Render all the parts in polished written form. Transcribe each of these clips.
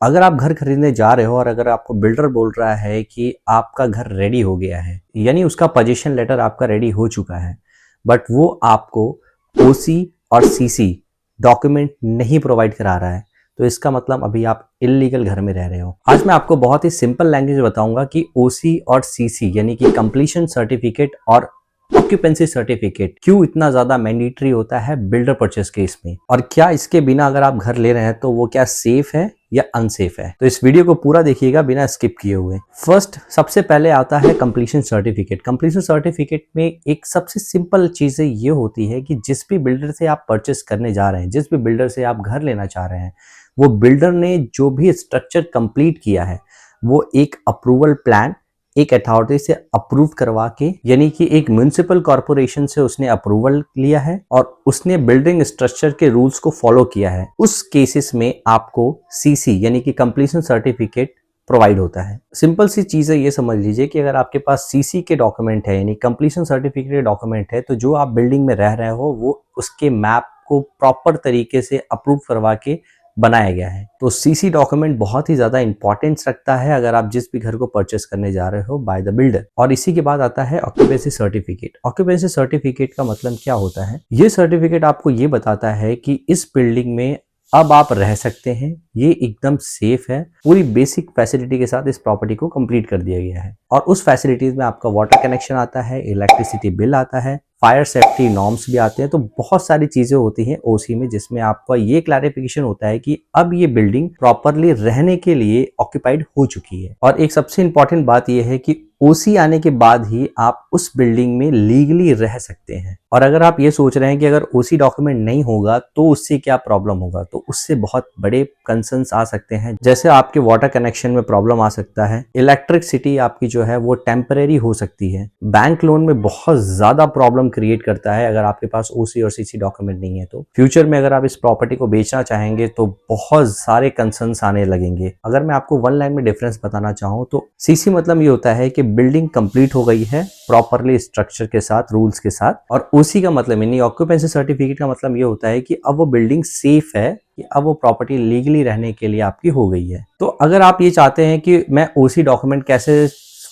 अगर आप घर खरीदने जा रहे हो और अगर आपको बिल्डर बोल रहा है कि आपका घर रेडी हो गया है, यानी उसका पोजीशन लेटर आपका रेडी हो चुका है, बट वो आपको ओसी और सीसी डॉक्यूमेंट नहीं प्रोवाइड करा रहा है, तो इसका मतलब अभी आप इल्लीगल घर में रह रहे हो। आज मैं आपको बहुत ही सिंपल लैंग्वेज बताऊंगा कि ओसी और सीसी यानी कि कंप्लीशन सर्टिफिकेट और ऑक्यूपेंसी सर्टिफिकेट क्यों इतना ज्यादा मैंडेटरी होता है बिल्डर परचेस केस में, और क्या इसके बिना अगर आप घर ले रहे हैं तो वो क्या सेफ है या अनसेफ है। तो इस वीडियो को पूरा देखिएगा बिना स्किप किए हुए। फर्स्ट सबसे पहले आता है कंप्लीशन सर्टिफिकेट। कंप्लीशन सर्टिफिकेट में एक सबसे सिंपल चीजें ये होती है कि जिस भी बिल्डर से आप परचेस करने जा रहे हैं, जिस भी बिल्डर से आप घर लेना चाह रहे हैं, वो बिल्डर ने जो भी स्ट्रक्चर कंप्लीट किया है वो एक अप्रूवल प्लान एक अथॉरिटी से अप्रूव करवा के, यानी कि एक म्युनिसिपल कॉर्पोरेशन से उसने अप्रूवल लिया है और उसने बिल्डिंग स्ट्रक्चर के रूल्स को फॉलो किया है, उस केसेस में आपको सीसी यानी कि कंप्लीशन सर्टिफिकेट प्रोवाइड होता है। सिंपल सी चीज है, ये समझ लीजिए कि अगर आपके पास सीसी के डॉक्यूमेंट है यानी कंप्लीशन सर्टिफिकेट के डॉक्यूमेंट है, तो जो आप बिल्डिंग में रह रहे हो वो उसके मैप को प्रॉपर तरीके से अप्रूव करवा के बनाया गया है। तो सीसी डॉक्यूमेंट बहुत ही ज्यादा इंपॉर्टेंस रखता है अगर आप जिस भी घर को परचेस करने जा रहे हो बाय द बिल्डर। और इसी के बाद आता है ऑक्यूपेंसी सर्टिफिकेट। ऑक्यूपेंसी सर्टिफिकेट का मतलब क्या होता है? ये सर्टिफिकेट आपको ये बताता है कि इस बिल्डिंग में अब आप रह सकते हैं, ये एकदम सेफ है, पूरी बेसिक फैसिलिटी के साथ इस प्रॉपर्टी को कंप्लीट कर दिया गया है। और उस फैसिलिटीज में आपका वाटर कनेक्शन आता है, इलेक्ट्रिसिटी बिल आता है, फायर सेफ्टी नॉर्म्स भी आते हैं। तो बहुत सारी चीजें होती हैं ओसी में जिसमें आपका ये क्लैरिफिकेशन होता है कि अब ये बिल्डिंग प्रॉपरली रहने के लिए ऑक्यूपाइड हो चुकी है। और एक सबसे इंपॉर्टेंट बात यह है कि ओसी आने के बाद ही आप उस बिल्डिंग में लीगली रह सकते हैं। और अगर आप ये सोच रहे हैं कि अगर ओसी डॉक्यूमेंट नहीं होगा तो उससे क्या प्रॉब्लम होगा, तो उससे बहुत बड़े कंसर्न्स आ सकते हैं। जैसे आपके वाटर कनेक्शन में प्रॉब्लम आ सकता है, इलेक्ट्रिसिटी आपकी जो है वो टेम्परेरी हो सकती है, बैंक लोन में बहुत ज्यादा प्रॉब्लम क्रिएट करता है अगर आपके पास ओसी और सीसी डॉक्यूमेंट नहीं है। तो फ्यूचर में अगर आप इस प्रॉपर्टी को बेचना चाहेंगे तो बहुत सारे कंसर्न्स आने लगेंगे। अगर मैं आपको वन लाइन में डिफरेंस बताना चाहूँ तो सीसी मतलब ये होता है कि बिल्डिंग कंप्लीट हो गई है प्रॉपरली स्ट्रक्चर के साथ, रूल्स के साथ। और ओसी का मतलब यानी ऑक्यूपेंसी सर्टिफिकेट का मतलब ये होता है कि अब वो बिल्डिंग सेफ है, कि अब वो प्रॉपर्टी लीगली रहने के लिए आपकी हो गई है। तो अगर आप ये चाहते हैं कि मैं ओसी डॉक्यूमेंट कैसे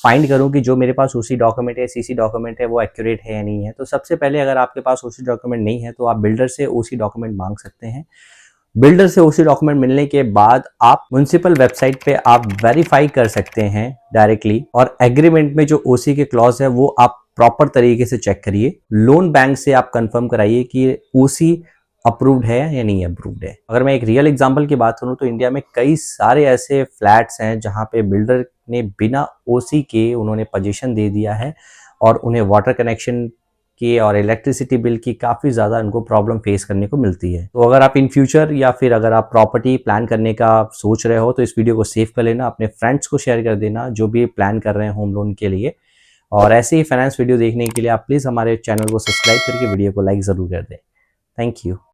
फाइंड करूं कि जो मेरे पास ओसी डॉक्यूमेंट है, सीसी डॉक्यूमेंट है, वो एक्यूरेट है या नहीं है, तो सबसे पहले अगर आपके पास ओसी डॉक्यूमेंट नहीं है तो आप बिल्डर से ओसी डॉक्यूमेंट मांग सकते हैं। बिल्डर से ओसी डॉक्यूमेंट मिलने के बाद आप म्युनिसिपल वेबसाइट पे आप वेरीफाई कर सकते हैं डायरेक्टली, और एग्रीमेंट में जो ओसी के क्लॉज है वो आप प्रॉपर तरीके से चेक करिए। लोन बैंक से आप कंफर्म कराइए कि ओसी अप्रूव्ड है या नहीं अप्रूव्ड है। अगर मैं एक रियल एग्जांपल की बात करूं तो इंडिया में कई सारे ऐसे फ्लैट्स हैं जहां पे बिल्डर ने बिना ओसी के उन्होंने पोजीशन दे दिया है और उन्हें वाटर कनेक्शन की और इलेक्ट्रिसिटी बिल की काफ़ी ज़्यादा उनको प्रॉब्लम फेस करने को मिलती है। तो अगर आप इन फ्यूचर या फिर अगर आप प्रॉपर्टी प्लान करने का सोच रहे हो तो इस वीडियो को सेव कर लेना, अपने फ्रेंड्स को शेयर कर देना जो भी प्लान कर रहे हैं होम लोन के लिए। और ऐसे ही फाइनेंस वीडियो देखने के लिए आप प्लीज़ हमारे चैनल को सब्सक्राइब करके वीडियो को लाइक ज़रूर कर दें। Thank you.